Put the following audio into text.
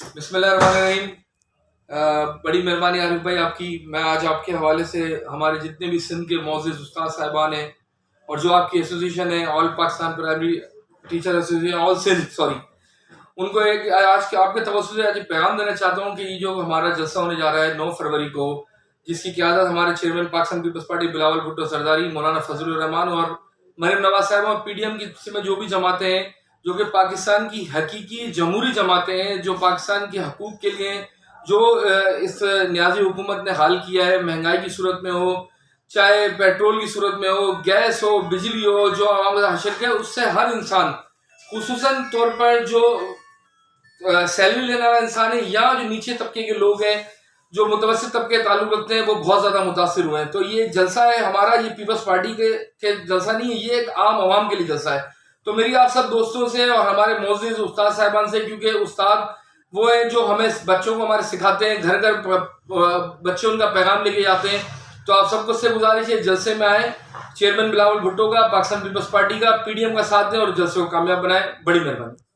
بسم اللہ الرحمن الرحیم۔ بڑی مہربانی عارف بھائی آپ کی۔ میں آج آپ کے حوالے سے ہمارے جتنے بھی سندھ کے معزز استاد صاحبان ہیں اور جو آپ کی ایسوسیشن ہے آل پاکستان پرائمری ٹیچر ایسوسیشن آل سندھ ان کو ایک آج کے آپ کے توسط سے آج پیغام دینا چاہتا ہوں کہ یہ جو ہمارا جلسہ ہونے جا رہا ہے 9 فروری کو، جس کی قیادت ہمارے چیئرمین پاکستان پیپلز پارٹی بلاول بھٹو سرداری، مولانا فضل الرحمان اور مریم نواز صاحب اور پی ڈی ایم کی میں جو بھی جماعتیں ہیں جو کہ پاکستان کی حقیقی جمہوری جماعتیں ہیں، جو پاکستان کے حقوق کے لیے جو اس نیازی حکومت نے حال کیا ہے، مہنگائی کی صورت میں ہو، چاہے پیٹرول کی صورت میں ہو، گیس ہو، بجلی ہو، جو عوام کا حشر ہے، اس سے ہر انسان خصوصاً طور پر جو سیلری لینے والا انسان ہے یا جو نیچے طبقے کے لوگ ہیں جو متوسط طبقے تعلق رکھتے ہیں وہ بہت زیادہ متاثر ہوئے ہیں۔ تو یہ جلسہ ہے ہمارا، یہ پیپلز پارٹی کے جلسہ نہیں ہے، یہ ایک عام عوام کے لیے جلسہ ہے۔ تو میری آپ سب دوستوں سے اور ہمارے معزز استاد صاحبان سے، کیونکہ استاد وہ ہیں جو ہمیں بچوں کو ہمارے سکھاتے ہیں، گھر گھر بچے ان کا پیغام لے کے جاتے ہیں۔ تو آپ سب کو سے گزارش ہے جلسے میں آئیں، چیئرمین بلاول بھٹو کا، پاکستان پیپلز پارٹی کا، پی ڈی ایم کا ساتھ دیں اور جلسے کو کامیاب بنائیں۔ بڑی مہربانی۔